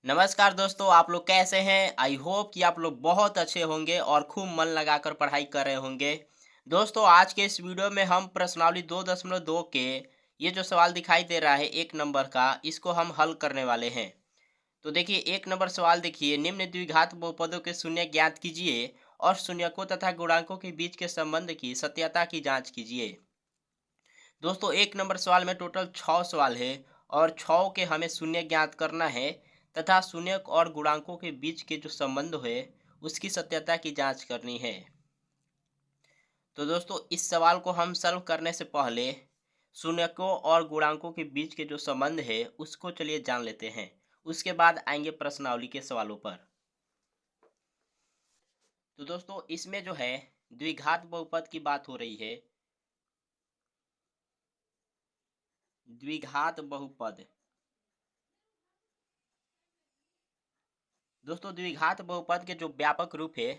नमस्कार दोस्तों, आप लोग कैसे हैं? आई होप कि आप लोग बहुत अच्छे होंगे और खूब मन लगाकर पढ़ाई कर रहे होंगे। दोस्तों, आज के इस वीडियो में हम प्रश्नावली 2.2 के ये जो सवाल दिखाई दे रहा है 1 नंबर का, इसको हम हल करने वाले हैं। तो देखिए 1 नंबर सवाल देखिए, निम्न द्विघात बहुपदों के शून्य ज्ञात कीजिए और शून्यकों तथा गुणांकों के बीच के संबंध की सत्यता की जाँच कीजिए। दोस्तों 1 नंबर सवाल में टोटल 6 सवाल है और 6 के हमें शून्य ज्ञात करना है तथा शून्य और गुणांकों के बीच के जो संबंध है उसकी सत्यता की जांच करनी है। तो दोस्तों इस सवाल को हम सॉल्व करने से पहले शून्यकों और गुणांकों के बीच के जो संबंध है उसको चलिए जान लेते हैं। उसके बाद आएंगे प्रश्नावली के सवालों पर। तो दोस्तों इसमें जो है द्विघात बहुपद की बात हो रही है। द्विघात बहुपद, दोस्तों द्विघात बहुपद के जो व्यापक रूप है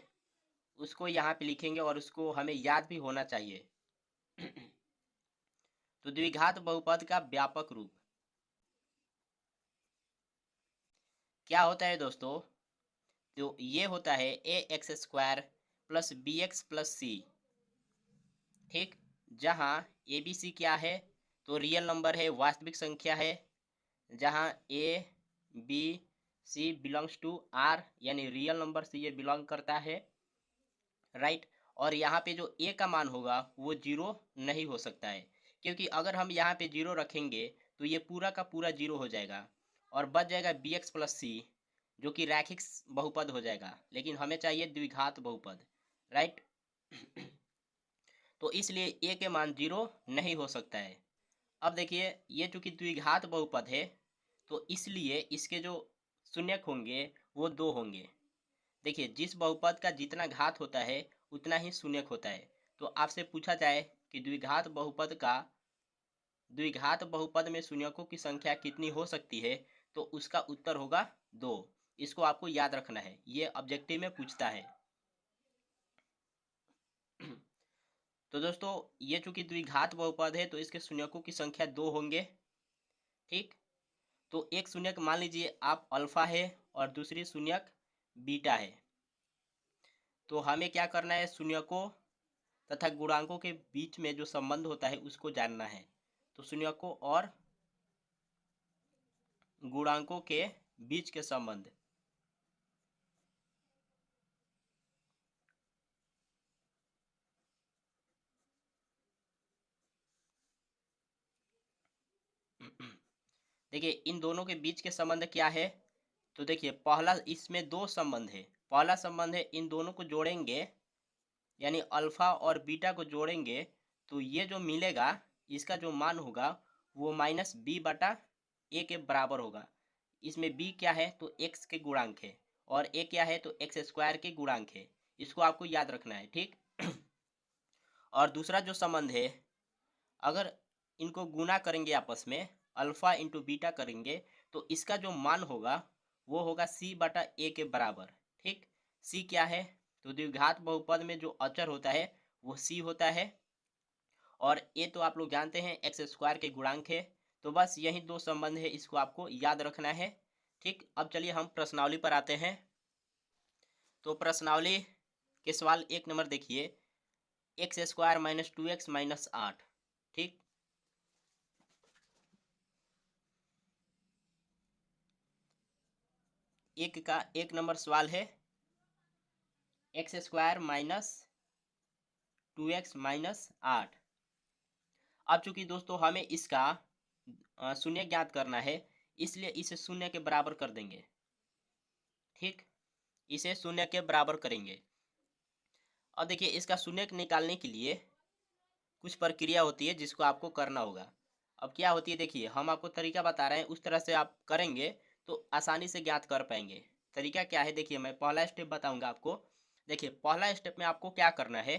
उसको यहाँ पे लिखेंगे और उसको हमें याद भी होना चाहिए। तो द्विघात बहुपद का व्यापक रूप क्या होता है दोस्तों? तो ये होता है a x square plus b x plus c. ठीक, जहाँ ए बी सी क्या है? तो रियल नंबर है, वास्तविक संख्या है। जहाँ A B C belongs to R, यानी रियल नंबर से ये बिलोंग करता है, राइट। और यहाँ पे जो ए का मान होगा वो जीरो नहीं हो सकता है, क्योंकि अगर हम यहाँ पे जीरो रखेंगे तो ये पूरा का पूरा जीरो हो जाएगा और बच जाएगा बी एक्स प्लस सी, जो कि रैखिक बहुपद हो जाएगा, लेकिन हमें चाहिए द्विघात बहुपद, राइट। तो इसलिए ए के मान जीरो नहीं हो सकता है। अब देखिए ये चूंकि द्विघात बहुपद है तो इसलिए इसके जो शून्यक होंगे वो दो होंगे। देखिए जिस बहुपद का जितना घात होता है उतना ही शून्यक होता है। तो आपसे पूछा जाए कि द्विघात बहुपद में शून्यकों की संख्या कितनी हो सकती है, तो उसका उत्तर होगा दो। इसको आपको याद रखना है, ये ऑब्जेक्टिव में पूछता है। तो दोस्तों ये चूंकि द्विघात बहुपद है तो इसके शून्यकों की संख्या दो होंगे। ठीक, तो एक शून्यक मान लीजिए आप अल्फा है और दूसरी शून्यक बीटा है। तो हमें क्या करना है, शून्यकों तथा गुणांकों के बीच में जो संबंध होता है उसको जानना है। तो शून्यकों और गुणांकों के बीच के संबंध, देखिए इन दोनों के बीच के संबंध क्या है? तो देखिए पहला, इसमें दो संबंध है। पहला संबंध है इन दोनों को जोड़ेंगे, यानी अल्फा और बीटा को जोड़ेंगे तो ये जो मिलेगा इसका जो मान होगा वो माइनस बी बटा ए के बराबर होगा। इसमें b क्या है? तो x के गुणांक है और a क्या है? तो एक्स स्क्वायर के गुणांक है। इसको आपको याद रखना है, ठीक। और दूसरा जो संबंध है, अगर इनको गुना करेंगे आपस में, अल्फा इंटू बीटा करेंगे तो इसका जो मान होगा वो होगा c बटा ए के बराबर। ठीक, c क्या है? तो द्विघात बहुपद में जो अचर होता है वो c होता है और ए तो आप लोग जानते हैं एक्स स्क्वायर के गुणांक है। तो बस यही दो संबंध है, इसको आपको याद रखना है। ठीक, अब चलिए हम प्रश्नावली पर आते हैं। तो प्रश्नावली के सवाल 1 नंबर देखिए, x square minus 2x minus 8। ठीक, एक नंबर सवाल है x square minus 2x minus 8। अब चूंकि दोस्तों हमें इसका शून्य ज्ञात करना है, इसलिए इसे शून्य के बराबर कर देंगे। ठीक, इसे शून्य के बराबर करेंगे। अब देखिए इसका शून्य निकालने के लिए कुछ प्रक्रिया होती है जिसको आपको करना होगा। अब क्या होती है, देखिए हम आपको तरीका बता रहे हैं, उस तरह से आप करेंगे तो आसानी से ज्ञात कर पाएंगे। तरीका क्या है, देखिए मैं पहला स्टेप बताऊंगा आपको। देखिए पहला स्टेप में आपको क्या करना है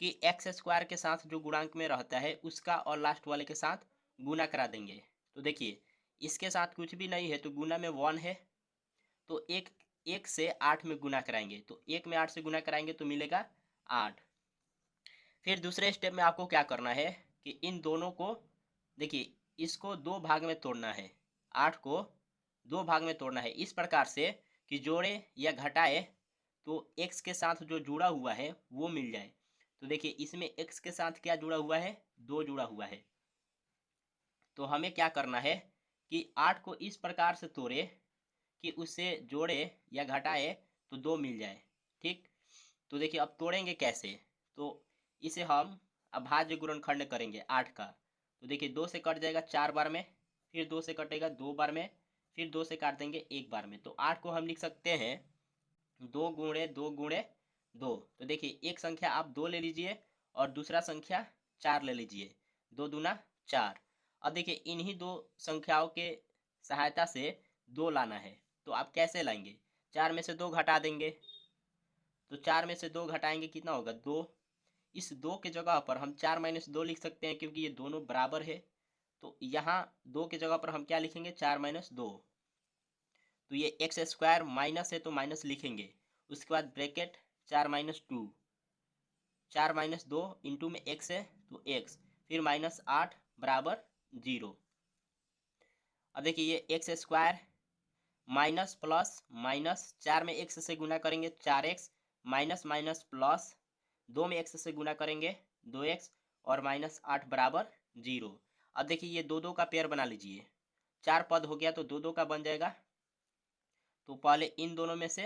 कि एक्स स्क्वायर के साथ जो गुणांक में रहता है उसका और लास्ट वाले के साथ गुना करा देंगे। तो देखिए इसके साथ कुछ भी नहीं है तो गुना में 1 है, तो एक से 8 में गुना कराएंगे, तो एक में 8 से गुना कराएंगे तो मिलेगा 8। फिर दूसरे स्टेप में आपको क्या करना है कि इन दोनों को, देखिए इसको दो भाग में तोड़ना है, 8 को दो भाग में तोड़ना है इस प्रकार से कि जोड़े या घटाए तो x के साथ जो जुड़ा हुआ है वो मिल जाए। तो देखिए इसमें x के साथ क्या जुड़ा हुआ है, 2 जुड़ा हुआ है। तो हमें क्या करना है कि 8 को इस प्रकार से तोड़े कि उससे जोड़े या घटाए तो 2 मिल जाए। ठीक, तो देखिए अब तोड़ेंगे कैसे, तो इसे हम अभाज्य गुणनखंड करेंगे 8 का। तो देखिए 2 से कट जाएगा 4 बार में, फिर 2 से कटेगा 2 बार में, फिर 2 से काट देंगे 1 बार में। तो 8 को हम लिख सकते हैं 2 गुणे 2 गुणे 2। तो देखिए एक संख्या आप 2 ले लीजिए और दूसरा संख्या 4 ले लीजिए, 2 दूना 4। अब देखिए इन्हीं दो संख्याओं के सहायता से 2 लाना है, तो आप कैसे लाएंगे, 4 में से 2 घटा देंगे। तो 4 में से 2 घटाएंगे कितना होगा, 2। इस 2 के जगह पर हम 4 माइनस 2 लिख सकते हैं क्योंकि ये दोनों बराबर है। तो यहाँ 2 के जगह पर हम क्या लिखेंगे, 4 माइनस 2। तो ये एक्स स्क्वायर माइनस है तो माइनस लिखेंगे, उसके बाद ब्रैकेट 4 माइनस 2, 4 माइनस 2 इंटू में एक्स है तो एक्स, फिर माइनस 8 बराबर 0। अब देखिए ये x square minus plus minus, 4 में एक्स से गुना करेंगे 4x, माइनस माइनस प्लस, 2 में एक्स से गुना करेंगे 2x, और माइनस 8 बराबर 0। अब देखिए ये दो दो का पेयर बना लीजिए, 4 पद हो गया तो दो दो का बन जाएगा। तो पहले इन दोनों में से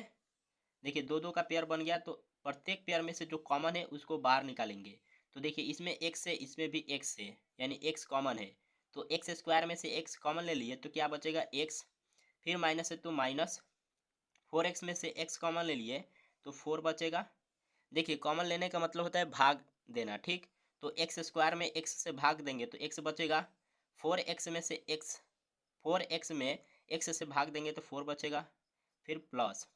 देखिए दो दो का पेयर बन गया, तो प्रत्येक पेयर में से जो कॉमन है उसको बाहर निकालेंगे। तो देखिए इसमें x है, इसमें भी x है, यानी x कॉमन है। तो एक्स स्क्वायर में से x कॉमन ले लिए तो क्या बचेगा x, फिर माइनस है तो माइनस, 4x में से x कॉमन ले लिए तो 4 बचेगा। देखिए कॉमन लेने का मतलब होता है भाग देना, ठीक। तो एक्स स्क्वायर में x से भाग देंगे तो x बचेगा, 4x में से x, 4x में x से भाग देंगे तो 4 बचेगा, फिर प्लस।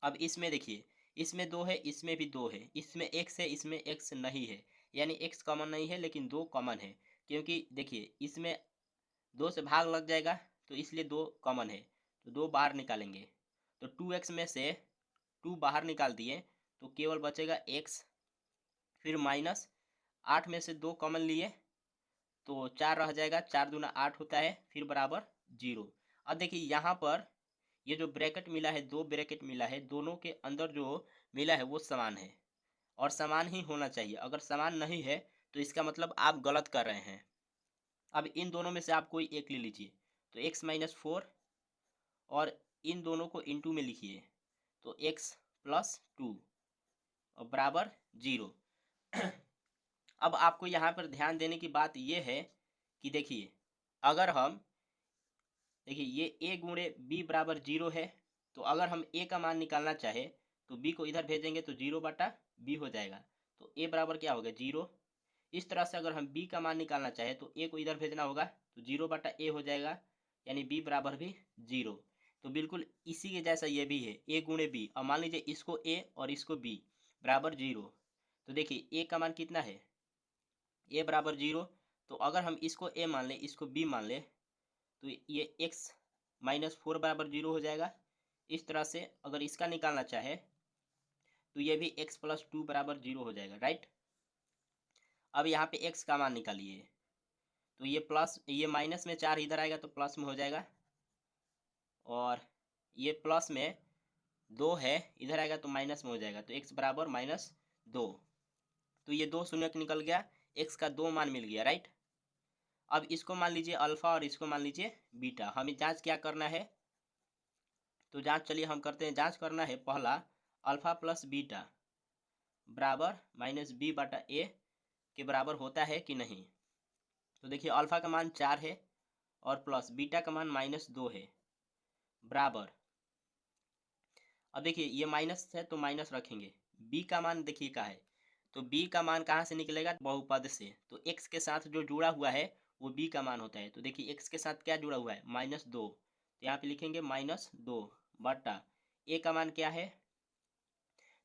अब इसमें देखिए इसमें 2 है, इसमें भी 2 है, इसमें x है, इसमें x नहीं है, यानी x कॉमन नहीं है लेकिन 2 कॉमन है। क्योंकि देखिए इसमें 2 से भाग लग जाएगा तो इसलिए 2 कॉमन है, तो 2 बाहर निकालेंगे। तो 2x में से 2 बाहर निकाल दिए तो केवल बचेगा x, फिर माइनस 8 में से 2 कॉमन लिए तो 4 रह जाएगा, 4 दूना 8 होता है, फिर बराबर 0। अब देखिए यहाँ पर ये जो ब्रैकेट मिला है, 2 ब्रैकेट मिला है, दोनों के अंदर जो मिला है वो समान है और समान ही होना चाहिए। अगर समान नहीं है तो इसका मतलब आप गलत कर रहे हैं। अब इन दोनों में से आप कोई एक ले लीजिए, तो x माइनस 4, और इन दोनों को इंटू में लिखिए तो x प्लस 2 और बराबर 0। अब आपको यहाँ पर ध्यान देने की बात यह है कि देखिए अगर हम देखिए ये a गुणे b बराबर 0 है, तो अगर हम a का मान निकालना चाहे तो b को इधर भेजेंगे तो 0 बटा b हो जाएगा। तो a बराबर क्या होगा, 0। इस तरह से अगर हम b का मान निकालना चाहे तो a को इधर भेजना होगा तो 0 बटा a हो जाएगा, यानी b बराबर भी 0। तो बिल्कुल इसी के जैसा ये भी है, a गुणे b। अब मान लीजिए इसको a और इसको b बराबर 0। तो देखिए a का मान कितना है, a बराबर 0। तो अगर हम इसको a मान लें, इसको b मान लें, तो ये x माइनस 4 बराबर 0 हो जाएगा। इस तरह से अगर इसका निकालना चाहे तो ये भी x प्लस 2 बराबर 0 हो जाएगा, राइट। अब यहाँ पे x का मान निकालिए, तो ये प्लस, ये माइनस में 4 इधर आएगा तो प्लस में हो जाएगा, और ये प्लस में 2 है इधर आएगा तो माइनस में हो जाएगा, तो x बराबर -2। तो ये 2 शून्य निकल गया, x का 2 मान मिल गया, राइट। अब इसको मान लीजिए अल्फा और इसको मान लीजिए बीटा। हमें जांच क्या करना है, तो जांच चलिए हम करते हैं। जांच करना है पहला, अल्फा प्लस बीटा बराबर माइनस बी बटा ए के बराबर होता है कि नहीं। तो देखिए अल्फा का मान 4 है और प्लस बीटा का मान -2 है, बराबर। अब देखिए ये माइनस है तो माइनस रखेंगे। बी का मान देखिए क्या है, तो बी का मान कहाँ से निकलेगा, बहुपद से। तो एक्स के साथ जो जुड़ा हुआ है वो बी का मान होता है। तो देखिए एक्स के साथ क्या जुड़ा हुआ है, -2, तो यहाँ पे लिखेंगे -2 बटा ए का मान क्या है,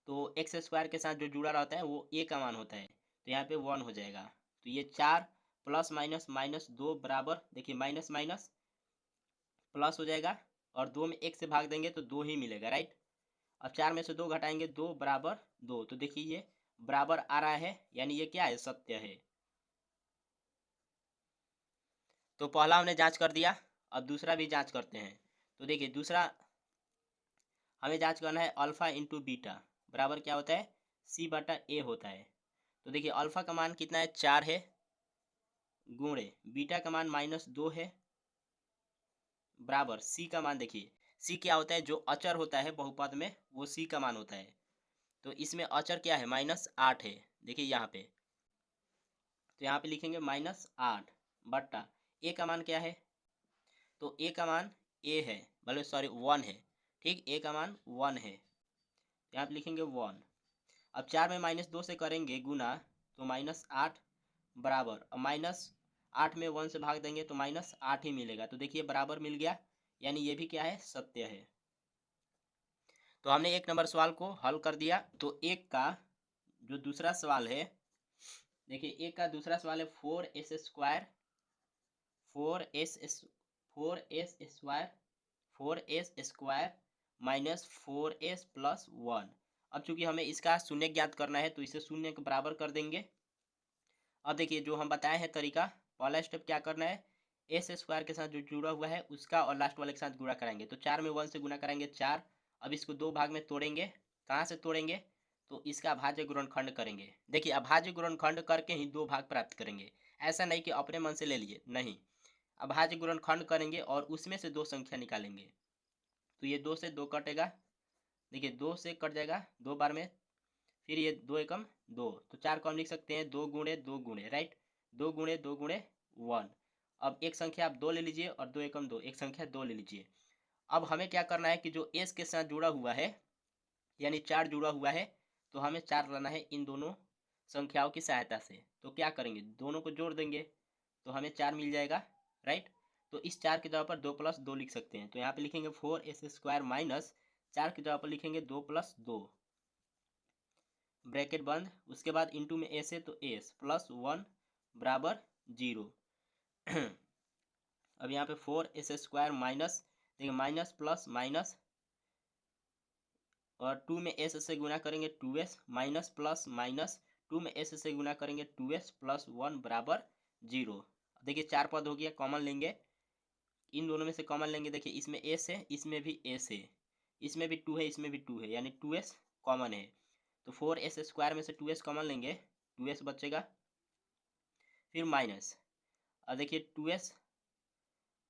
तो एक्स स्क्वायर के साथ जो जुड़ा रहता है वो ए का मान होता है, तो यहाँ पे 1 हो जाएगा। तो ये 4 प्लस माइनस -2 बराबर, देखिए माइनस माइनस प्लस हो जाएगा, और 2 में 1 से भाग देंगे तो 2 ही मिलेगा, राइट। अब 4 में से 2 घटाएंगे, 2 बराबर 2। तो देखिए ये बराबर आ रहा है, यानी ये क्या है, सत्य है। तो पहला हमने जांच कर दिया, अब दूसरा भी जांच करते हैं। तो देखिए दूसरा हमें जांच करना है अल्फा इंटू बीटा बराबर क्या होता है, सी बटा ए होता है। तो देखिए अल्फा का मान कितना है, 4 है, गुणे बीटा का मान -2 है, बराबर सी का मान देखिए सी क्या होता है, जो अचर होता है बहुपद में वो सी का मान होता है। तो इसमें अचर क्या है, -8 है। देखिए यहाँ पे, तो यहाँ पे लिखेंगे -8 बट्टा ए का मान क्या है, तो ए का मान ए है, मतलब सॉरी 1 है, ठीक, ए का मान 1 है, यहाँ पे लिखेंगे 1। अब 4 में -2 से करेंगे गुना, तो -8 बराबर, अब -8 में 1 से भाग देंगे तो -8 ही मिलेगा। तो देखिए बराबर मिल गया, यानी ये भी क्या है, सत्य है। तो हमने 1 नंबर सवाल को हल कर दिया। तो एक का जो दूसरा सवाल है, देखिए एक का दूसरा सवाल है 4s square 4s square -4s+1। अब चूंकि हमें इसका शून्य ज्ञात करना है तो इसे शून्य के बराबर कर देंगे। अब देखिए जो हम बताए हैं तरीका, पहला स्टेप क्या करना है, एस स्क्वायर के साथ जो जुड़ा हुआ है उसका और लास्ट वाले के साथ गुणा कराएंगे। तो 4 में 1 से गुणा कराएंगे 4। अब इसको 2 भाग में तोड़ेंगे, कहाँ से तोड़ेंगे, तो इसका अभाज्य गुणनखंड करेंगे। देखिए अभाज्य गुणनखंड करके ही 2 भाग प्राप्त करेंगे, ऐसा नहीं कि अपने मन से ले लिए, नहीं, अभाज्य गुणनखंड करेंगे और उसमें से 2 संख्या निकालेंगे। तो ये 2 से 2 कटेगा, देखिए 2 से कट जाएगा 2 बार में, फिर ये 2 एकम 2, तो 4 को हम लिख सकते हैं 2 गुणे 2 गुणे, राइट, 2 गुणे 2 गुणे 1। अब एक संख्या आप 2 ले लीजिए और 2 एकम 2, एक संख्या 2 ले लीजिए। अब हमें क्या करना है कि जो एस के साथ जुड़ा हुआ है यानी 4 जुड़ा हुआ है, तो हमें 4 लाना है इन दोनों संख्याओं की सहायता से। तो क्या करेंगे, दोनों को जोड़ देंगे तो हमें 4 मिल जाएगा, राइट। तो इस 4 की जगह पर 2 + 2 लिख सकते हैं। तो यहाँ पे लिखेंगे 4s स्क्वायर माइनस 4 की जगह पर लिखेंगे 2 + 2 ब्रैकेट बंद, उसके बाद इंटू में एस है तो एस +1 बराबर 0। अब यहाँ पे 4s स्क्वायर माइनस, देखिए माइनस प्लस माइनस, और 2 में s से गुना करेंगे 2s, माइनस प्लस माइनस 2 में s से गुना करेंगे 2s +1 बराबर 0। देखिए 4 पद हो गया, कॉमन लेंगे, इन दोनों में से कॉमन लेंगे, देखिए इसमें s है, इसमें भी s है, इसमें भी 2 है, इसमें भी 2 है, यानी 2s कॉमन है। तो 4s स्क्वायर में से 2s कॉमन लेंगे, 2s बचेगा, फिर माइनस, अब देखिए 2s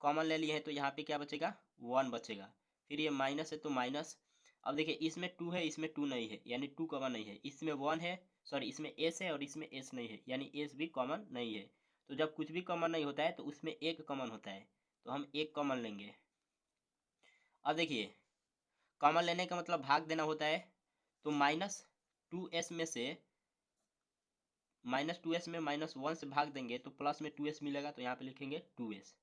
कॉमन ले लिए हैं तो यहाँ पे क्या बचेगा, 1 बचेगा, फिर ये माइनस है तो माइनस। अब देखिए इसमें 2 है, इसमें 2 नहीं है, यानी 2 कॉमन नहीं है, इसमें 1 है, सॉरी इसमें s है और इसमें s नहीं है, यानी s भी कॉमन नहीं है। तो जब कुछ भी कॉमन नहीं होता है तो उसमें एक कॉमन होता है, तो हम एक कॉमन लेंगे। अब देखिए कॉमन लेने का मतलब भाग देना होता है, तो -2s में से -2s में -1 से भाग देंगे तो प्लस में 2s मिलेगा, तो यहाँ पे लिखेंगे 2s,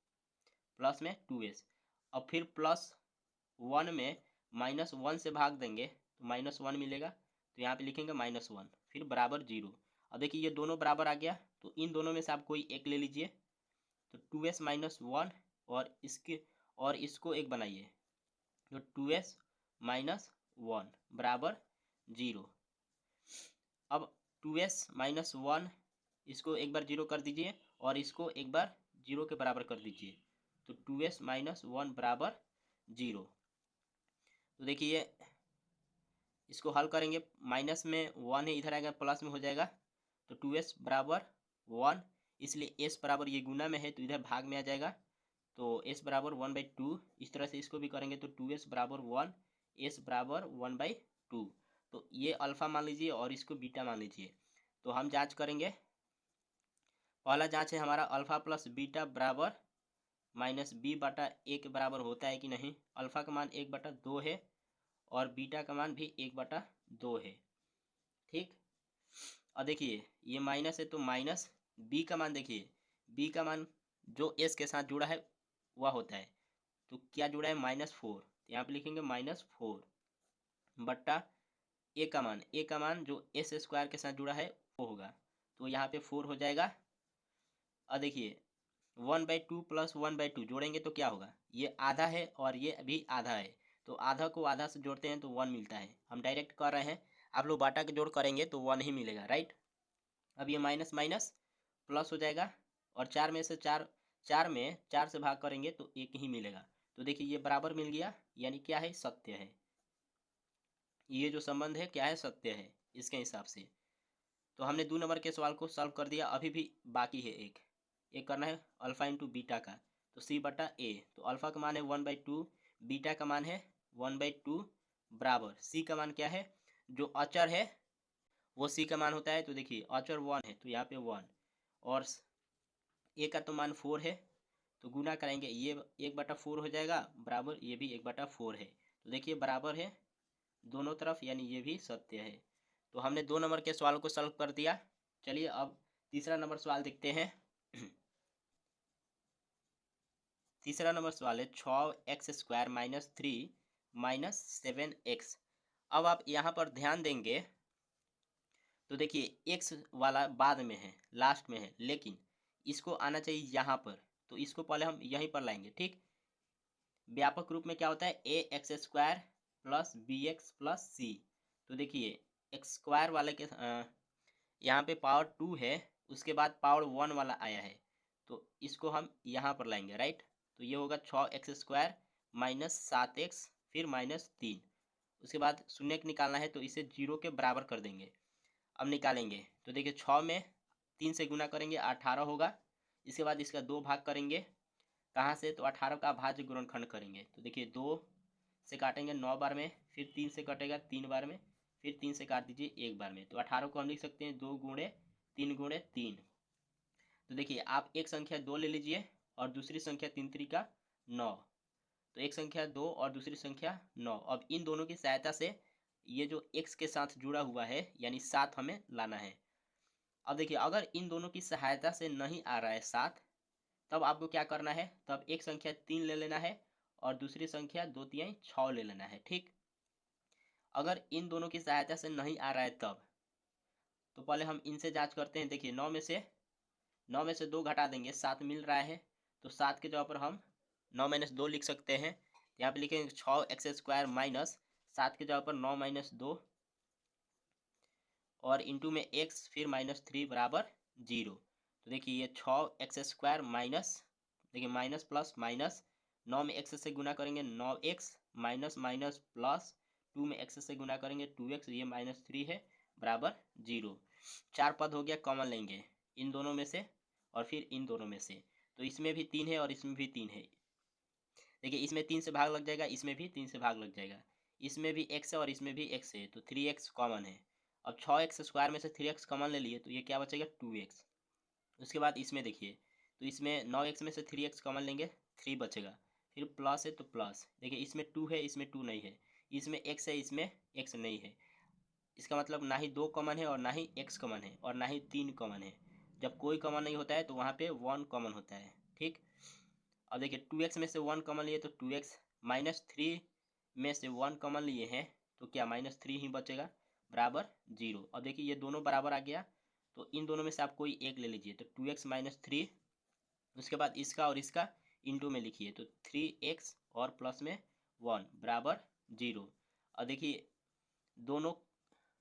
प्लस में 2s। अब फिर +1 में -1 से भाग देंगे तो -1 मिलेगा, तो यहाँ पे लिखेंगे -1, फिर बराबर 0। अब देखिए ये दोनों बराबर आ गया, तो इन दोनों में से आप कोई एक ले लीजिए, तो 2s - 1 और इसको एक बनाइए, तो 2s - 1 बराबर 0। अब 2s - 1 इसको एक बार 0 कर दीजिए और इसको एक बार 0 के बराबर कर दीजिए, तो 2s - 1 बराबर 0। तो देखिए इसको हल करेंगे, माइनस में 1 है, इधर आएगा प्लस में हो जाएगा, तो 2s बराबर 1, इसलिए s बराबर ये गुना में है तो इधर भाग में आ जाएगा, तो s बराबर 1/2। इस तरह से इसको भी करेंगे तो 2s बराबर 1, s बराबर 1/2। तो ये अल्फा मान लीजिए और इसको बीटा मान लीजिए। तो हम जांच करेंगे, पहला जांच है हमारा अल्फा प्लस बीटा बराबर -b बटा a के बराबर होता है कि नहीं। अल्फा का मान 1/2 है और बीटा का मान भी 1/2 है, ठीक। और देखिए ये माइनस है तो माइनस, b का मान देखिए, b का मान जो s के साथ जुड़ा है वह होता है, तो क्या जुड़ा है, -4, तो यहाँ पे लिखेंगे -4 बट्टा a का मान जो s स्क्वायर के साथ जुड़ा है वो होगा, तो यहाँ पे 4 हो जाएगा। और देखिए 1/2 + 1/2 जोड़ेंगे तो क्या होगा, ये आधा है और ये भी आधा है, तो आधा को आधा से जोड़ते हैं तो 1 मिलता है। हम डायरेक्ट कर रहे हैं, आप लोग बाटा के जोड़ करेंगे तो 1 ही मिलेगा, राइट। अब ये माइनस माइनस प्लस हो जाएगा और 4 में से 4 में 4 से भाग करेंगे तो 1 ही मिलेगा, तो देखिए ये बराबर मिल गया, यानी क्या है, सत्य है। ये जो संबंध है क्या है, सत्य है इसके हिसाब से। तो हमने 2 नंबर के सवाल को सॉल्व कर दिया। अभी भी बाकी है एक करना है अल्फा इंटू बीटा का। तो सी बटा ए, तो अल्फा का मान है 1/2, बीटा का मान है 1/2 बराबर सी का मान क्या है, जो अचर है वो सी का मान होता है। तो देखिए अचर 1 है तो यहाँ पे 1, और ए का तो मान 4 है, तो गुना करेंगे ये 1/4 हो जाएगा बराबर ये भी 1/4 है। तो देखिए बराबर है दोनों तरफ, यानी ये भी सत्य है। तो हमने 2 नंबर के सवाल को सॉल्व कर दिया। चलिए अब तीसरा नंबर सवाल देखते हैं। तीसरा नंबर सवाल है 6x² माइनस 3 माइनस 7x। अब आप यहाँ पर ध्यान देंगे तो देखिए x वाला बाद में है, लास्ट में है, लेकिन इसको आना चाहिए यहाँ पर, तो इसको पहले हम यहीं पर लाएंगे। ठीक, व्यापक रूप में क्या होता है, ax² plus bx plus c। तो देखिए एक्स स्क्वायर वाले के यहाँ पे पावर 2 है, उसके बाद पावर 1 वाला आया है, तो इसको हम यहाँ पर लाएंगे, राइट। तो ये होगा 6x² माइनस 7x फिर माइनस 3। उसके बाद शून्य निकालना है तो इसे 0 के बराबर कर देंगे। अब निकालेंगे तो देखिए 6 में 3 से गुना करेंगे 18 होगा। इसके बाद इसका 2 भाग करेंगे, कहाँ से, तो 18 का भाज्य गुणनखंड करेंगे। तो देखिए 2 से काटेंगे 9 बार में, फिर 3 से कटेगा 3 बार में, फिर 3 से काट दीजिए 1 बार में। तो 18 को हम लिख सकते हैं 2 गुणे 3 गुणे 3। तो देखिए आप एक संख्या 2 ले लीजिए और दूसरी संख्या 3 3 9। तो एक संख्या 2 और दूसरी संख्या 9। अब इन दोनों की सहायता से ये जो x के साथ जुड़ा हुआ है यानी 7 हमें लाना है। अब देखिए अगर इन दोनों की सहायता से नहीं आ रहा है 7, तब आपको क्या करना है, तब एक संख्या 3 ले लेना है और दूसरी संख्या 2 3 6 ले लेना है। ठीक, अगर इन दोनों की सहायता से नहीं आ रहा है तब, तो पहले हम इनसे जांच करते हैं। देखिए 9 में से 2 घटा देंगे, 7 मिल रहा है, तो 7 के जगह पर हम 9 माइनस 2 लिख सकते हैं। यहाँ पे लिखेंगे 6x² माइनस 7 के जगह पर 9 माइनस 2 और इंटू में x फिर माइनस 3 बराबर 0। तो देखिए ये 6x² माइनस, देखिए माइनस प्लस माइनस, 9 में x से गुना करेंगे 9x माइनस माइनस प्लस 2 में x से गुना करेंगे 2x, ये माइनस 3 है बराबर 0। 4 पद हो गया, कॉमन लेंगे इन दोनों में से और फिर इन दोनों में से। तो इसमें भी 3 है और इसमें भी 3 है। देखिए इसमें 3 से भाग लग जाएगा, इसमें भी 3 से भाग लग जाएगा, इसमें भी x है और इसमें भी x है, तो 3x कॉमन है। अब 6x² में से 3x कॉमन ले लिए तो ये क्या बचेगा, 2x। उसके बाद इसमें देखिए, तो इसमें 9x में से 3x कॉमन लेंगे, 3 बचेगा, फिर प्लस है तो प्लस, देखिए इसमें 2 है इसमें 2 नहीं है, इसमें x है इसमें x नहीं है। इसका मतलब ना ही 2 कॉमन है और ना ही x कॉमन है और ना ही 3 कॉमन है। जब कोई कॉमन नहीं होता है तो वहाँ पे 1 कॉमन होता है। ठीक, अब देखिए 2x में से 1 कॉमन लिए तो 2x, माइनस 3 में से 1 कॉमन लिए हैं तो क्या माइनस 3 ही बचेगा बराबर 0। अब देखिए ये दोनों बराबर आ गया, तो इन दोनों में से आप कोई एक ले लीजिए, तो 2x माइनस 3, उसके बाद इसका और इसका इंटू में लिखिए, तो 3x और प्लस में 1 बराबर 0। और देखिए दोनों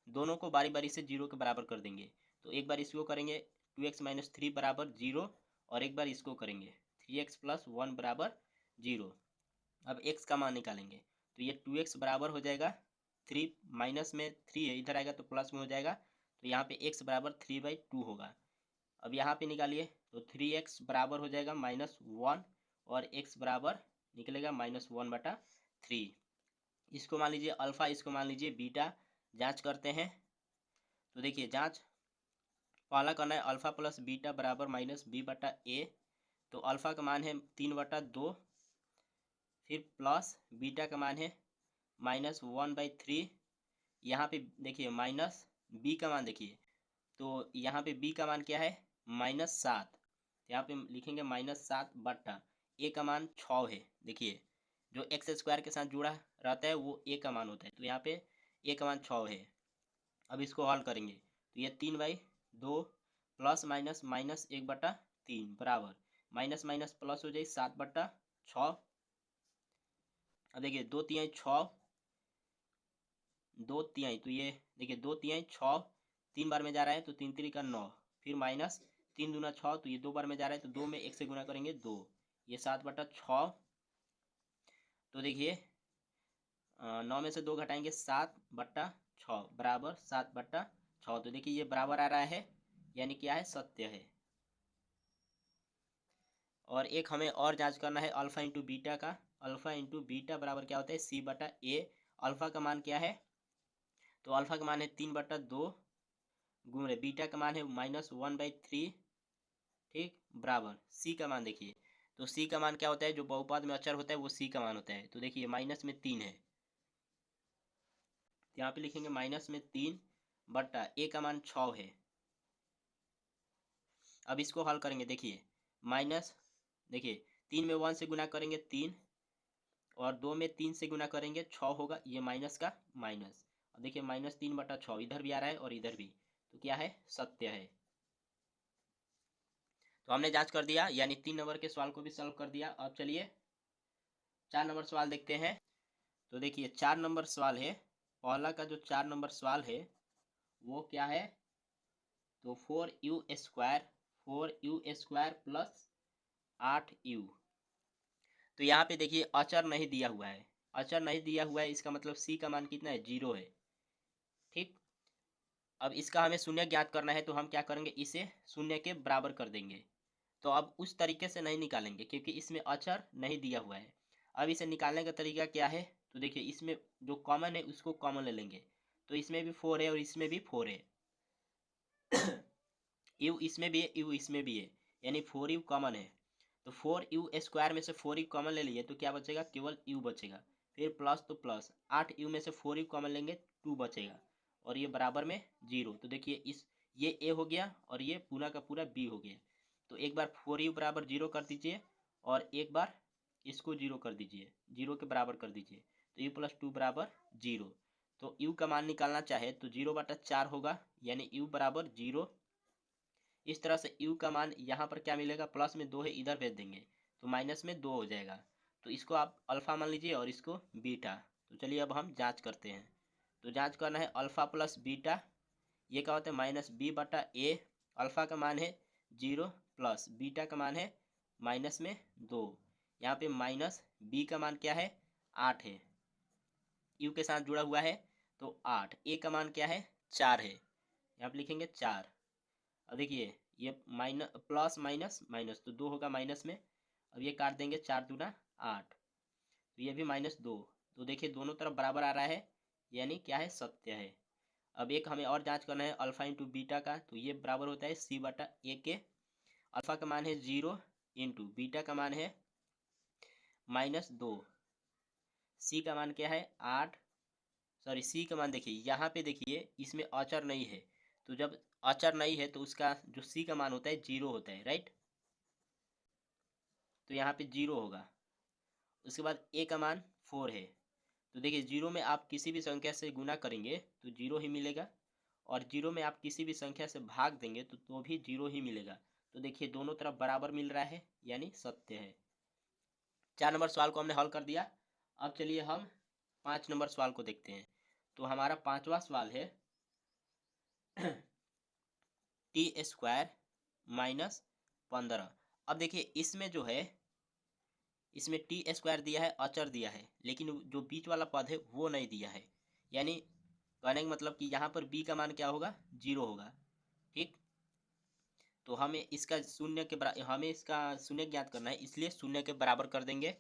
दोनों को बारी बारी से 0 के बराबर कर देंगे। तो एक बार इसको करेंगे 2x माइनस 3 बराबर 0 और एक बार इसको करेंगे 3x प्लस 1 बराबर 0। अब x का मान निकालेंगे तो ये 2x बराबर हो जाएगा 3, माइनस में 3 है, इधर आएगा तो प्लस में हो जाएगा, तो यहाँ पे x बराबर 3/2 होगा। अब यहाँ पे निकालिए तो 3x बराबर हो जाएगा -1 और x बराबर निकलेगा -1/3। इसको मान लीजिए अल्फा, इसको मान लीजिए बीटा। जांच करते हैं तो देखिए जांच पहला करना है अल्फा प्लस बीटा बराबर -b/a। तो अल्फा का मान है 3/2, फिर प्लस बीटा का मान है -1/3। यहाँ पे देखिए माइनस बी का मान देखिए, तो यहाँ पे बी का मान क्या है -7, यहाँ पे लिखेंगे -7 बट्टा ए का मान 6 है। देखिए जो x² के साथ जुड़ा रहता है वो ए का मान होता है, तो यहाँ पे ए का मान 6 है। अब इसको हल करेंगे तो ये 3/2 प्लस माइनस माइनस 1/3 बराबर माइनस माइनस प्लस हो जाए 7/6। अब देखिए 2 तिहाई 6, 2 तिहाई, तो ये देखिए 2 तिहाई 6, 3 बार में जा रहा है तो 3 3 का 9, फिर माइनस 3 दूना 6, तो ये 2 बार में जा रहा है तो 2 में 1 से गुना करेंगे 2, ये 7/6 तो देखिए 9 में से 2 घटाएंगे 7/6 बराबर 7/6। तो देखिए ये बराबर आ रहा है, यानी क्या है, सत्य है। और एक हमें और जांच करना है अल्फा इंटू बीटा का। अल्फा इंटू बीटा बराबर क्या होता है, C/A। अल्फा का मान क्या है, तो अल्फा का मान है 3/2 गुणे बीटा का मान है -1/3, ठीक, बराबर सी का मान देखिए। तो सी का मान क्या होता है, जो बहुपद में अचर होता है वो सी का मान होता है। तो देखिए -3 है, यहाँ पे लिखेंगे -3 बट्टा ए का मान 6 है। अब इसको हल करेंगे, देखिए माइनस, देखिए 3 में 1 से गुना करेंगे 3, और 2 में 3 से गुना करेंगे 6 होगा, ये माइनस का माइनस। और देखिए -3/6 इधर भी आ रहा है और इधर भी, तो क्या है, सत्य है। तो हमने जांच कर दिया, यानी 3 नंबर के सवाल को भी सॉल्व कर दिया। अब चलिए 4 नंबर सवाल देखते हैं। तो देखिए 4 नंबर सवाल है, पहला का जो 4 नंबर सवाल है वो क्या है, तो 4u² प्लस 8u। तो यहाँ पे देखिए अचर नहीं दिया हुआ है, अचर नहीं दिया हुआ है, इसका मतलब सी का मान कितना है, 0 है, ठीक। अब इसका हमें शून्य ज्ञात करना है, तो हम क्या करेंगे, इसे शून्य के बराबर कर देंगे। तो अब उस तरीके से नहीं निकालेंगे क्योंकि इसमें अचर नहीं दिया हुआ है। अब इसे निकालने का तरीका क्या है, तो देखिए इसमें जो कॉमन है उसको कॉमन ले लेंगे। तो इसमें भी 4 है और इसमें भी 4 है। यू इसमें भी है, यू इसमें भी है, यानी 4u कॉमन है। तो 4u² में से 4u कॉमन ले लिए तो क्या बचेगा, केवल u बचेगा। फिर प्लस तो प्लस 8u में से 4u कॉमन लेंगे 2 बचेगा, और ये बराबर में 0। तो देखिए इस ये a हो गया और ये पूरा का पूरा b हो गया। तो एक बार 4u बराबर 0 कर दीजिए और एक बार इसको 0 कर दीजिए, 0 के बराबर कर दीजिए। तो u + 2 बराबर 0। तो u का मान निकालना चाहे तो 0/4 होगा, यानी u बराबर 0। इस तरह से u का मान यहाँ पर क्या मिलेगा, प्लस में 2 है, इधर भेज देंगे तो माइनस में 2 हो जाएगा। तो इसको आप अल्फा मान लीजिए और इसको बीटा। तो चलिए अब हम जांच करते हैं। तो जांच करना है अल्फा प्लस बीटा, ये क्या होता है, -b/a। अल्फा का मान है 0 प्लस बीटा का मान है -2। यहाँ पे माइनस b का मान क्या है, 8 है, u के साथ जुड़ा हुआ है तो 8। a का मान क्या है, 4 है, यहाँ पे लिखेंगे 4। अब देखिए ये माइनस प्लस माइनस माइनस तो 2 होगा माइनस में। अब ये काट देंगे, 4×2 8, तो ये भी -2। तो देखिए दोनों तरफ बराबर आ रहा है, यानी क्या है, सत्य है। अब एक हमें और जांच करना है अल्फा इंटू बीटा का। तो ये बराबर होता है C/A के। अल्फा का मान है 0 इंटू बीटा का मान है -2। सी का मान क्या है, 8। सॉरी सी का मान देखिए यहाँ पे, देखिए इसमें अचर नहीं है। तो जब अचर नहीं है तो उसका जो सी का मान होता है 0 होता है, राइट। तो यहाँ पे 0 होगा। उसके बाद ए का मान 4 है। तो देखिए 0 में आप किसी भी संख्या से गुना करेंगे तो 0 ही मिलेगा, और 0 में आप किसी भी संख्या से भाग देंगे तो भी 0 ही मिलेगा। तो देखिए दोनों तरफ बराबर मिल रहा है, यानी सत्य है। 4 नंबर सवाल को हमने हल कर दिया। अब चलिए हम 5 नंबर सवाल को देखते हैं। तो हमारा 5वां सवाल है t² -15। अब देखिए इसमें जो है, इसमें t² दिया है, अचर दिया है, लेकिन जो बीच वाला पद है वो नहीं दिया है। यानी कहने का मतलब कि यहाँ पर b का मान क्या होगा, 0 होगा, ठीक। तो हमें इसका शून्य के बराबर, हमें इसका शून्य ज्ञात करना है, इसलिए शून्य के बराबर कर देंगे।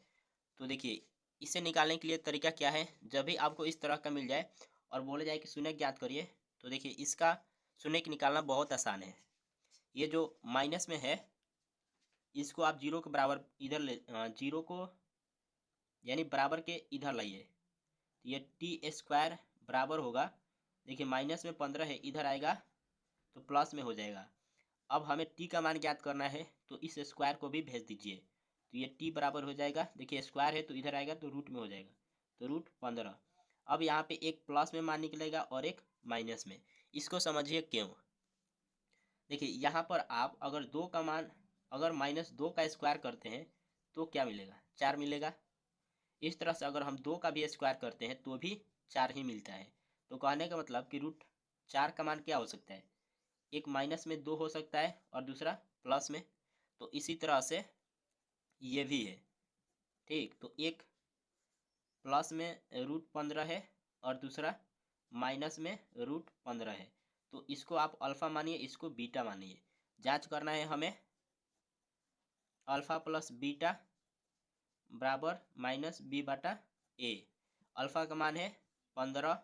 तो देखिए इसे निकालने के लिए तरीका क्या है, जब भी आपको इस तरह का मिल जाए और बोले जाए कि शून्य ज्ञात करिए, तो देखिए इसका शून्य निकालना बहुत आसान है। ये जो माइनस में है इसको आप 0 के बराबर इधर ले, 0 को यानी बराबर के इधर लाइए। तो ये t² बराबर होगा, देखिए माइनस में 15 है, इधर आएगा तो प्लस में हो जाएगा। अब हमें t का मान ज्ञात करना है, तो इस स्क्वायर को भी भेज दीजिए। तो ये t बराबर हो जाएगा, देखिए स्क्वायर है तो इधर आएगा तो रूट में हो जाएगा, तो √15। अब यहाँ पे एक प्लस में मान निकलेगा और एक माइनस में। इसको समझिए क्यों। देखिए यहाँ पर आप अगर 2 का मान, अगर -2 का स्क्वायर करते हैं तो क्या मिलेगा, 4 मिलेगा। इस तरह से अगर हम 2 का भी स्क्वायर करते हैं तो भी 4 ही मिलता है। तो कहने का मतलब कि √4 का मान क्या हो सकता है, एक माइनस में 2 हो सकता है और दूसरा प्लस में। तो इसी तरह से ये भी है, ठीक। तो एक प्लस में √15 है और दूसरा माइनस में √15 है। तो इसको आप अल्फ़ा मानिए, इसको बीटा मानिए। जांच करना है हमें, अल्फ़ा प्लस बीटा बराबर माइनस बी बटा ए। अल्फ़ा का मान है 15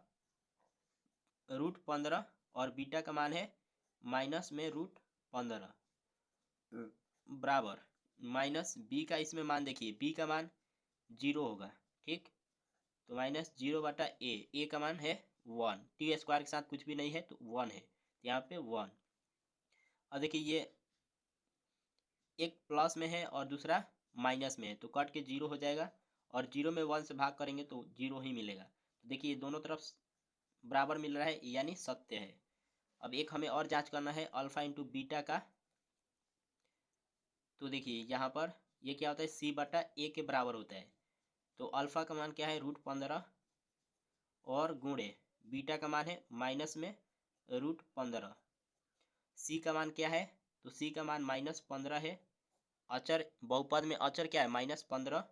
√15 और बीटा का मान है माइनस में √15 बराबर माइनस बी का इसमें मान देखिए, बी का मान 0 होगा, ठीक। तो माइनस 0 बटा ए का मान है 1, टी स्क्वायर के साथ कुछ भी नहीं है तो 1 है, यहाँ पे 1। और देखिए ये एक प्लस में है और दूसरा माइनस में है, तो कट के 0 हो जाएगा और 0 में 1 से भाग करेंगे तो 0 ही मिलेगा। तो देखिए दोनों तरफ बराबर मिल रहा है, यानी सत्य है। अब एक हमें और जांच करना है अल्फा इंटू बीटा का। तो देखिए यहाँ पर ये क्या होता है, सी बटा ए के बराबर होता है। तो अल्फा का मान क्या है √15 और गुणे बीटा का मान है माइनस में √15। सी का मान क्या है, तो सी का मान -15 है। अचर बहुपद में अचर क्या है -15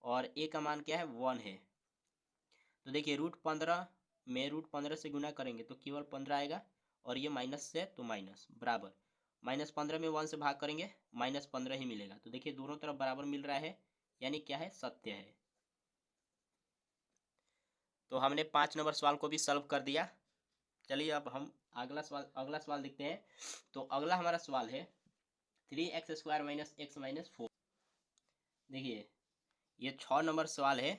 और ए का मान क्या है 1 है। तो देखिए √15 में √15 से गुना करेंगे तो केवल 15 आएगा और ये माइनस से तो माइनस बराबर -15 में 1 से भाग करेंगे -15 ही मिलेगा। तो देखिए दोनों तरफ बराबर मिल रहा है, यानी क्या है, सत्य है। तो हमने 5 नंबर सवाल को भी सॉल्व कर दिया। चलिए अब हम अगला सवाल देखते हैं। तो अगला हमारा सवाल है 3x² - x - 4। देखिए ये 6 नंबर सवाल है,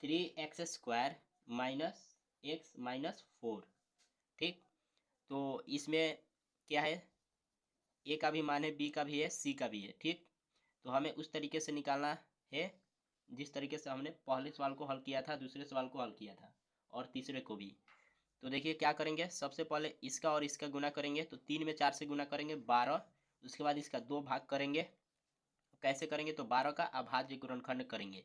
3x² - x - 4, ठीक। तो इसमें क्या है, ए का भी मान है, बी का भी है, सी का भी है, ठीक। तो हमें उस तरीके से निकालना है जिस तरीके से हमने पहले सवाल को हल किया था, दूसरे सवाल को हल किया था और तीसरे को भी। तो देखिए क्या करेंगे, सबसे पहले इसका और इसका गुना करेंगे। तो 3 में 4 से गुना करेंगे 12, उसके बाद इसका 2 भाग करेंगे। कैसे करेंगे, तो 12 का अभाज्य गुणनखंड करेंगे।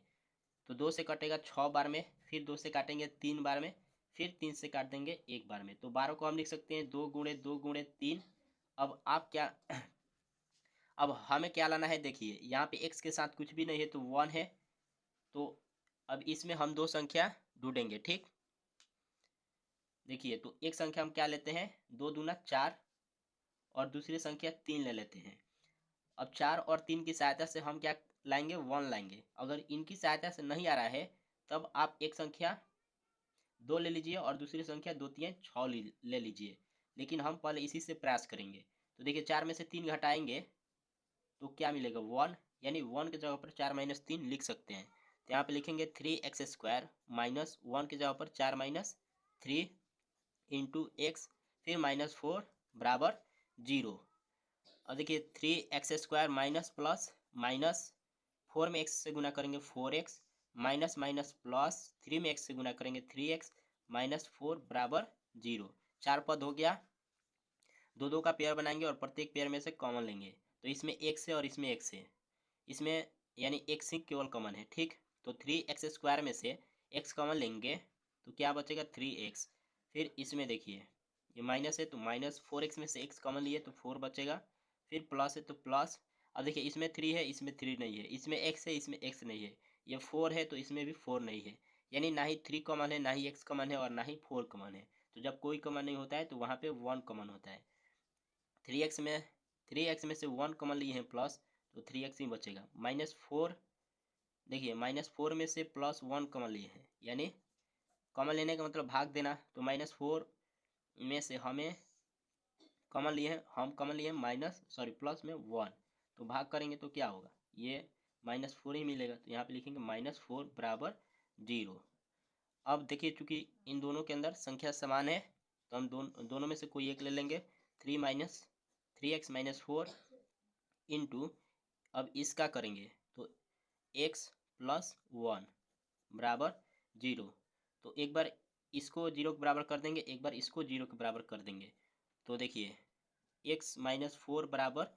तो 2 से कटेगा 6 बार में, फिर 2 से काटेंगे 3 बार में, फिर 3 से काट देंगे 1 बार में। तो 12 को हम लिख सकते हैं 2 गुणे 2 गुणे 3। अब आप क्या अब हमें क्या लाना है, देखिए यहाँ पे x के साथ कुछ भी नहीं है तो 1 है। तो अब इसमें हम दो संख्या ढूंढेंगे, ठीक। देखिए तो एक संख्या हम क्या लेते हैं, 2 दूना 4 और दूसरी संख्या 3 ले लेते हैं। अब 4 और 3 की सहायता से हम क्या लाएंगे, 1 लाएंगे। अगर इनकी सहायता से नहीं आ रहा है तब आप एक संख्या 2 ले लीजिए और दूसरी संख्या 2 3 6 ले लीजिए, लेकिन हम पहले इसी से प्रयास करेंगे। तो देखिए 4 में से 3 घटाएंगे तो क्या मिलेगा, 1, यानी 1 की जगह पर 4 - 3 लिख सकते हैं। तो यहाँ पे लिखेंगे 3x² - 1 की जगह पर 4 - 3 इंटू एक्स, फिर -4 बराबर 0। और देखिए 3x² माइनस प्लस माइनस 4 में x से गुना करेंगे 4x, माइनस माइनस प्लस 3 में x से गुना करेंगे 3x, -4 बराबर 0। 4 पद हो गया, दो दो का पेयर बनाएंगे और प्रत्येक पेयर में से कॉमन लेंगे। तो इसमें x है और इसमें x है, इसमें यानी x ही केवल कॉमन है, ठीक। तो 3x² में से x कॉमन लेंगे तो क्या बचेगा 3x। फिर इसमें देखिए ये माइनस है तो -4x में से x कॉमन लिए तो 4 बचेगा, फिर प्लस है तो प्लस। अब देखिए इसमें 3 है, इसमें 3 नहीं है, इसमें x है, इसमें x नहीं है, ये 4 है तो इसमें भी 4 नहीं है, यानी ना ही 3 कॉमन है, ना ही x कॉमन है और ना ही 4 कॉमन है। तो जब कोई कॉमन नहीं होता है तो वहाँ पे 1 कॉमन होता है। 3x में से 1 कॉमन लिए हैं प्लस, तो 3x ही बचेगा। -4, देखिए -4 में से +1 कॉमन लिए हैं, यानी कॉमन लेने का मतलब भाग देना। तो -4 में से हमें कॉमन लिए हैं, हम कॉमन लिए हैं प्लस में 1, तो भाग करेंगे तो क्या होगा, ये -4 ही मिलेगा। तो यहाँ पे लिखेंगे -4 बराबर 0। अब देखिए चूंकि इन दोनों के अंदर संख्या समान है तो हम दोनों में से कोई एक ले लेंगे। 3x - 4 इंटू, अब इसका करेंगे तो x + 1 बराबर 0। तो एक बार इसको 0 के बराबर कर देंगे, एक बार इसको 0 के बराबर कर देंगे। तो देखिए x - 4 बराबर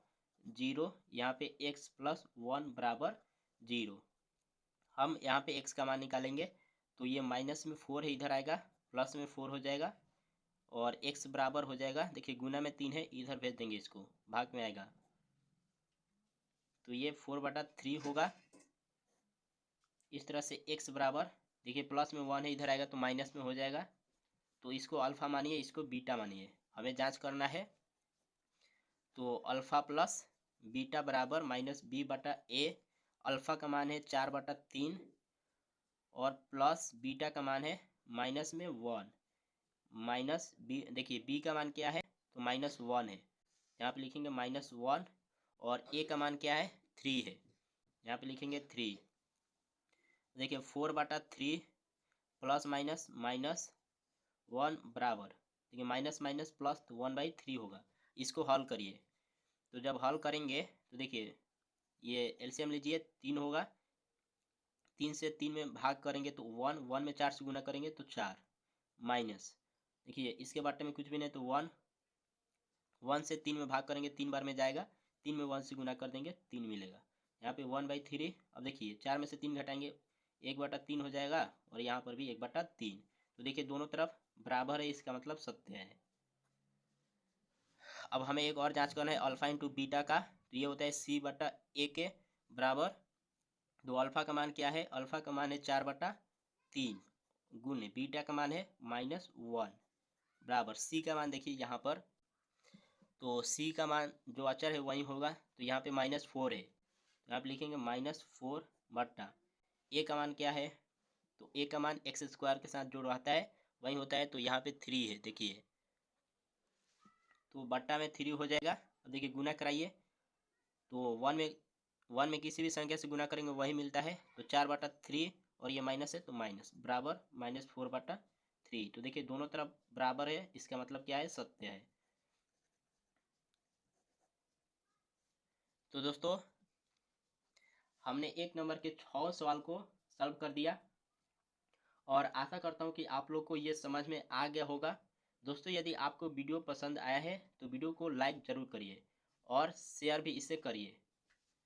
0, यहाँ पे x + 1 बराबर 0। हम यहाँ पे x का मान निकालेंगे तो ये माइनस में 4 है, इधर आएगा प्लस में 4 हो जाएगा और x बराबर हो जाएगा, देखिए गुना में 3 है, इधर भेज देंगे, इसको भाग में आएगा तो ये 4/3 होगा। इस तरह से x बराबर, देखिए प्लस में 1 है, इधर आएगा तो माइनस में हो जाएगा। तो इसको अल्फा मानिए, इसको बीटा मानिए, हमें जांच करना है। तो अल्फा प्लस बीटा बराबर माइनस बी बटा ए। अल्फा का मान है 4/3 और प्लस बीटा का मान है माइनस में 1। माइनस बी, देखिए बी का मान क्या है, तो -1 है, यहाँ पे लिखेंगे -1। और ए का मान क्या है, 3 है, यहाँ पे लिखेंगे 3। देखिए 4/3 प्लस माइनस -1 बराबर, देखिए माइनस माइनस प्लस तो 1/3 होगा। इसको हल करिए, तो जब हल करेंगे तो देखिए ये एलसीएम लीजिए, 3 होगा, 3 से 3 में भाग करेंगे तो 1 में 4 से गुना करेंगे तो 4, माइनस, देखिए इसके बारे में कुछ भी नहीं, तो 1 से 3 में भाग करेंगे 3 बार में जाएगा, 3 में 1 से गुना कर देंगे 3 मिलेगा, यहाँ पे 1/3। अब देखिए 4 में से 3 घटाएंगे 1/3 हो जाएगा, और यहाँ पर भी 1/3। तो देखिए दोनों तरफ बराबर है, इसका मतलब सत्य है। अब हमें एक और जांच करना है अल्फा इंटू बीटा का, तो ये होता है c/a के बराबर। तो अल्फा का मान क्या है, अल्फा का मान है 4/3 गुने बीटा का मान है -1 बराबर c का मान, देखिए यहाँ पर तो c का मान जो अचर है वही होगा, तो यहाँ पे -4 है, तो यहाँ पे लिखेंगे -4 बट्टा a का मान क्या है, तो a का मान x² के साथ जो रहता है वही होता है, तो यहाँ पे 3 है, देखिए तो बट्टा में 3 हो जाएगा। अब देखिए गुना कराइए, तो 1 में किसी भी संख्या से गुना करेंगे वही मिलता है, तो 4/3 और ये माइनस है तो माइनस बराबर -4/3। तो देखिए दोनों तरफ बराबर है, इसका मतलब क्या है, सत्य है। तो दोस्तों हमने 1 नंबर के 6 सवाल को सॉल्व कर दिया, और आशा करता हूँ कि आप लोग को ये समझ में आ गया होगा। दोस्तों यदि आपको वीडियो पसंद आया है तो वीडियो को लाइक ज़रूर करिए और शेयर भी इसे करिए।